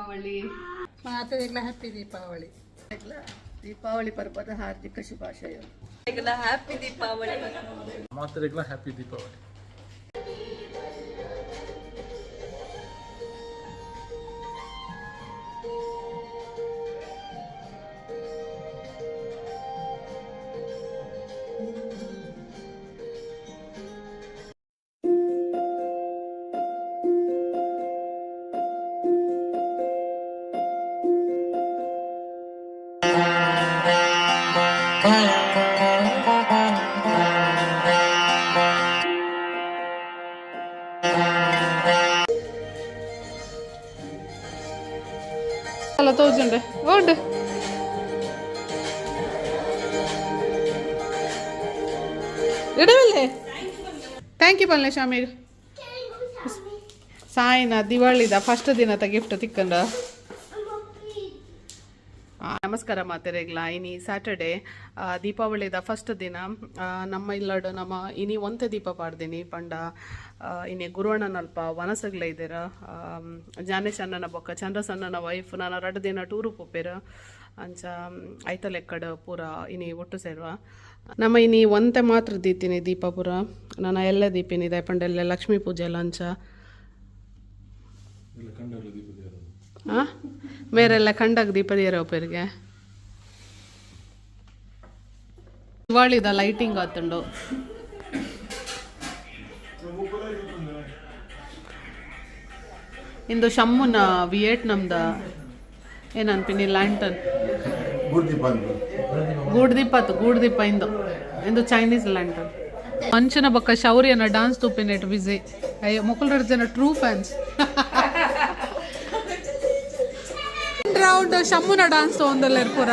ದೀಪಾವಳಿ. ಮಾತೆಲ್ಲ ಹ್ಯಾಪಿ ದೀಪಾವಳಿ. ದೀಪಾವಳಿ ಪರ್ವದ ಹಾರ್ದಿಕ ಶುಭಾಶಯ. ಹ್ಯಾಪಿ ದೀಪಾವಳಿ. ಮಾತೆಲ್ಲ ಹ್ಯಾಪಿ ದೀಪಾವಳಿ. ಅಲ್ಲ ತೋಜುಂಡೆ ಓಡ್ ಇಡವಲ್ಲೇ. ಥ್ಯಾಂಕ್ ಯು ಬಲ್ಲೆ ಶಾಮಿಗ್. ಸಾಯಿನ ದಿವಾಳಿದ ಫಸ್ಟ್ ದಿನದ ಗಿಫ್ಟ್ ತಿಕ್ಕಂಡ. ನಮಸ್ಕಾರ ಮಾತೆರೆಗ್ಲ. ಇನಿ ಸ್ಯಾಟರ್ಡೇ ದೀಪಾವಳಿದ ಫಸ್ಟ್ ದಿನ ನಮ್ಮ ಇಲ್ಲಡು ನಮ್ಮ ಇನಿ ಒಂತೆ ದೀಪ ಪಾಡ್ದೀನಿ ಪಂಡ ಇನಿ ಗುರುವಣ್ಣನಲ್ಪ ವನಸಗ್ಲ ಇದ್ದೀರ ಜಾನೇಶ್ ಅಣ್ಣನ ಬೊಕ್ಕ ಚಂದ್ರಸ್ ಅಣ್ಣನ ವೈಫ್ ನಾನು 2 ದಿನ ಟೂರು ಪೋಪೇರ ಅಂಚ ಐತಲೆಕ್ಕಡ ಪೂರ ಇನಿ ಒಟ್ಟು ಸೇರುವ ನಮ್ಮ ಇನಿ ಒಂತೆ ಮಾತ್ರ ದೀತೀನಿ ದೀಪ ಪೂರ ನಾನು ಎಲ್ಲ ದೀಪಿನಿ ದಯಪಂಡ ಎಲ್ಲ ಲಕ್ಷ್ಮೀ ಪೂಜೆ ಎಲ್ಲ ಅಂಚ ಹಾಂ ಮೇರೆಲ್ಲ ಕಂಡಾಗ ದೀಪ ದೇರ ಪೇರಿಗೆ ದಿವಾಳಿದ ಲೈಟಿಂಗ್ ಆತುಂಡು. ಇಂದು ಶಮ್ಮುನ ವಿಯೆಟ್ನಾಂದ ಏನನ್ಪಿನಿ ಲ್ಯಾಂಟನ್ ಗೂಡ್ದೀಪ ಇಂದು ಚೈನೀಸ್ ಲ್ಯಾಂಟನ್. ಮಂಚನ ಬೊಕ್ಕ ಶೌರ್ಯನ ಡಾನ್ಸ್ ತೂಪಿನೆಟ್ ಬಿಸಿ ಅಯ್ಯೋ ಮುಕ್ಕಳು ಜನ ಟ್ರೂ ಫ್ಯಾನ್ಸ್. ರೌಂಡ್ ಶಮ್ಮುನ ಡಾನ್ಸ್ ತೊಗೊಂಡಲ್ಲ ಪೂರ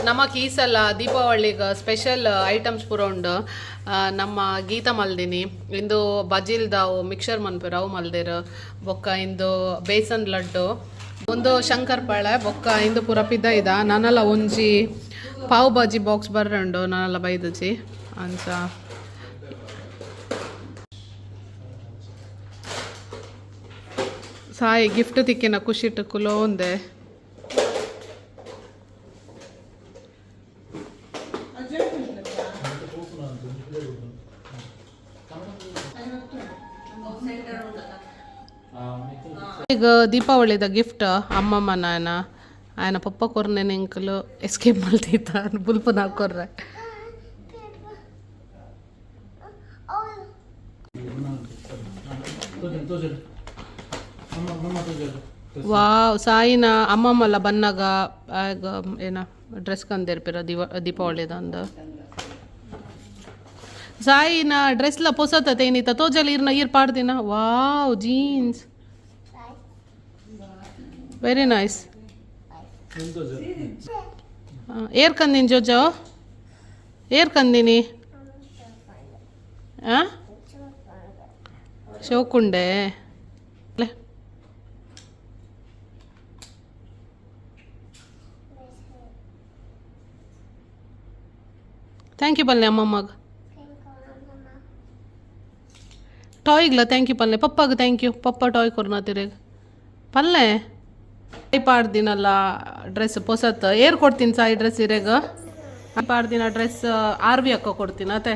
ನಮಗೆ ಈ ಸಲ ದೀಪಾವಳಿಗೆ ಸ್ಪೆಷಲ್ ಐಟಮ್ಸ್ ಪೂರ ಉಂಡು. ನಮ್ಮ ಗೀತ ಮಲ್ದಿನಿ ಇಂದು ಬಜಿಲ್ದಾವು ಮಿಕ್ಸರ್ ಮನ್ಪೇರು ಅವು ಮಲ್ದೇರ ಬೊಕ್ಕ ಇಂದು ಬೇಸನ್ ಲಡ್ಡು ಒಂದು ಶಂಕರ್ ಪಾಳೆ ಬೊಕ್ಕ ಇಂದು ಪೂರ ಪಿದ ಇದ ನಾನೆಲ್ಲ ಒಂಜಿ ಪಾವ್ ಬಾಜಿ ಬಾಕ್ಸ್ ಬರ್ರಂಡು ನಾನೆಲ್ಲ ಬೈದಜಿ ಅಂಚ ಸಾಯಿ ಗಿಫ್ಟ್ ತಿಕ್ಕಿನ ಖುಷಿ ಕುಲೋ ಒಂದೆ ಈಗ ದೀಪಾವಳಿದ ಗಿಫ್ಟ್ ಅಮ್ಮಮ್ಮನ ఆయన ಪಪ್ಪ ಕೊರ್ನೆ ಎಂಕಲು ಎಸ್ಕೇಪ್ ಮಾಡ್ತಿದ್ದ ಬುಲ್ಪನ ಹಾಕೊರ್ರೆ ವಾವ್ ಸಾಯಿನ ಅಮ್ಮಮ್ಮಲ್ಲ ಬನ್ನಾಗ ಆಗ ಏನ ಡ್ರೆಸ್ ಕಂದಿರ್ಪಿರ ದೀಪಾವಳಿದ ಅಂದ ಸಾಯಿನ ಡ್ರೆಸ್ಲ ಪೊಸತತೆ ಏನಿತ್ತ ತೋಜಲ್ ಇರ್ನ ಇರ್ ಪಾಡ್ದಿನ ವಾವ್ ಜೀನ್ಸ್ ವೆರಿ ನೈಸ್ ಏರ್ ಕಂದಿನ ಜೋಜೋ ಏರ್ ಕಂದಿನಿ ಶೋಕುಂಡೆ ಥ್ಯಾಂಕ್ ಯು ಪಲ್ಲೆ ಅಮ್ಮಮ್ಮಗ ಟಾಯ್ಗ್ಲ ಥ್ಯಾಂಕ್ ಯು ಪಲ್ಲೆ ಪಪ್ಪಾಗ ಥ್ಯಾಂಕ್ ಯು ಪಪ್ಪ ಟಾಯ್ ಕೊರ್ನ ತಿರುಗ ಪಲ್ಲೆ ಪಾಡ್ದಿನಲ್ಲ ಡ್ರೆಸ್ ಪೊಸತ್ ಏರ್ ಕೊಡ್ತೀನಿ ಸಾಯಿ ಡ್ರೆಸ್ ಇರೇಗ ಪಾಡ್ದಿನ ಡ್ರೆಸ್ ಆರ್ವಿ ಅಕ್ಕ ಕೊಡ್ತೀನಿ ಅತ್ತೆ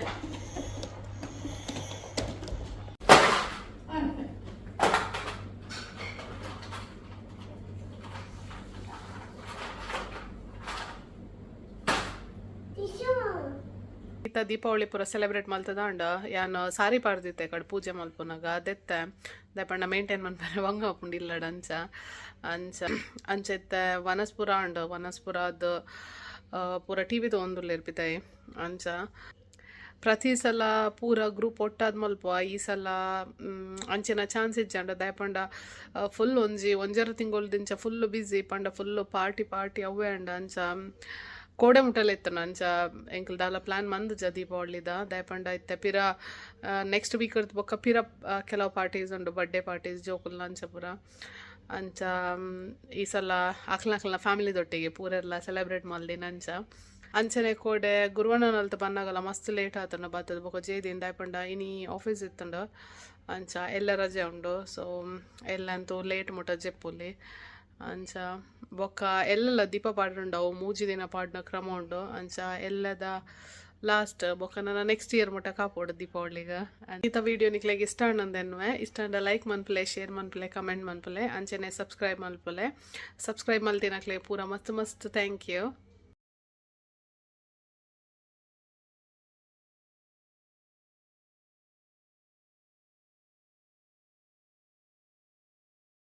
ಇತ್ತ ದೀಪಾವಳಿ ಪೂರ ಸೆಲೆಬ್ರೇಟ್ ಮಲ್ತದ ಅಂಡ ಯಾನು ಸಾರಿ ಪಾಡ್ದಿತ್ತೆ ಕಡೆ ಪೂಜೆ ಮಲ್ಪುನಾಗ ಅದೆತ್ತೆ ದಯಪಂಡ ಮೇಂಟೈನ್ ಮನ್ಪರೆ ವಂಗ ಹಾಕೊಂಡಿಲ್ಲಡ ಅಂಚ ಅಂಚೆತ್ತೆ ವನಸ್ಪುರ ಅಂಡ ವನಸ್ಪುರದ್ದು ಪೂರ ಟಿ ವಿದು ಒಂದು ಇರ್ಪಿತಾಯಿ ಅಂಚ ಪ್ರತಿ ಸಲ ಪೂರ ಗ್ರೂಪ್ ಒಟ್ಟಾದ ಮಲ್ಪ ಈ ಸಲ ಅಂಚಿನ ಚಾನ್ಸ್ ಇಜ್ಜಂಡ ದಯಪಂಡ ಫುಲ್ ಒಂಜರ ತಿಂಗೊಳ್ದಿಂಚ ಫುಲ್ ಬ್ಯುಸಿ ಪಂಡ ಫುಲ್ಲು ಪಾರ್ಟಿ ಅವೇ ಅಂಡ ಅಂಚ ಕೋಡೆ ಮುಟ್ಟಲೆ ಇತ್ತು ಅಂಚ ಎಂಕಲ್ ದಾಲ ಪ್ಲಾನ್ ಮಂದ ದೀಪಾವಳಿದ ದಯಪಂಡ ಇತ್ತೆ ಪಿರ ನೆಕ್ಸ್ಟ್ ವೀಕ್ ಇರ್ತ ಬೊಕ್ಕ ಪಿರ ಕೆಲವು ಪಾರ್ಟೀಸ್ ಉಂಡು ಬರ್ಡೇ ಪಾರ್ಟೀಸ್ ಜೋಕುಲ್ನ ಅಂಚ ಪೂರ ಅಂಚ ಈ ಸಲ ಅಕ್ಲನ ಫ್ಯಾಮಿಲಿದೊಟ್ಟಿಗೆ ಪೂರೆಲ್ಲ ಸೆಲೆಬ್ರೇಟ್ ಮಲ್ದಿನ ಅಂಚನೆ ಕೋಡೆ ಗುರುವಣ್ಣನಲ್ತ ಬಂದಾಗಲ್ಲ ಮಸ್ತ್ ಲೇಟ್ ಆತಂಡ ಬರ್ತದ ಬೊಕ ಜೇದಿನ ದಯಪಂಡ ಇನಿ ಆಫೀಸ್ ಇತ್ತಂಡ ಅಂಚ ಎಲ್ಲ ರಜೆ ಉಂಡು ಸೊ ಎಲ್ಲಂತೂ ಲೇಟ್ ಮುಟ್ಟ ಜೆಪ್ಪುಲಿ ಅಂಚ ಬೊಕ್ಕ ಎಲ್ಲೆಲ್ಲ ದೀಪ ಪಾಡ್ರುಂಡವು ಮೂಜಿ ದಿನ ಪಾಡ್ನ ಕ್ರಮ ಉಂಡು ಅಂಚ ಎಲ್ಲದ ಲಾಸ್ಟ್ ಬೊಕ್ಕ ನನ್ನ ನೆಕ್ಸ್ಟ್ ಇಯರ್ ಮುಟ್ಟ ಕಾಪೋಡು ದೀಪಾವಳಿಗೆ ಈತ ವಿಡಿಯೋ ನಿಕ್ಲೆಗೆ ಇಷ್ಟ ಅನ್ನಂದೆನ್ನುವೆ ಇಷ್ಟ ಅಂದ ಲೈಕ್ ಮನ್ಪಲೆ ಶೇರ್ ಮನ್ಪಲೆ ಕಮೆಂಟ್ ಮನ್ಪಲೆ ಅಂಚನೆ ಸಬ್ಸ್ಕ್ರೈಬ್ ಮಲ್ಪಲೆ ಸಬ್ಸ್ಕ್ರೈಬ್ ಮಲ್ತಿನಕ್ಲೆ ಪೂರ ಮಸ್ತ್ ಥ್ಯಾಂಕ್ ಯು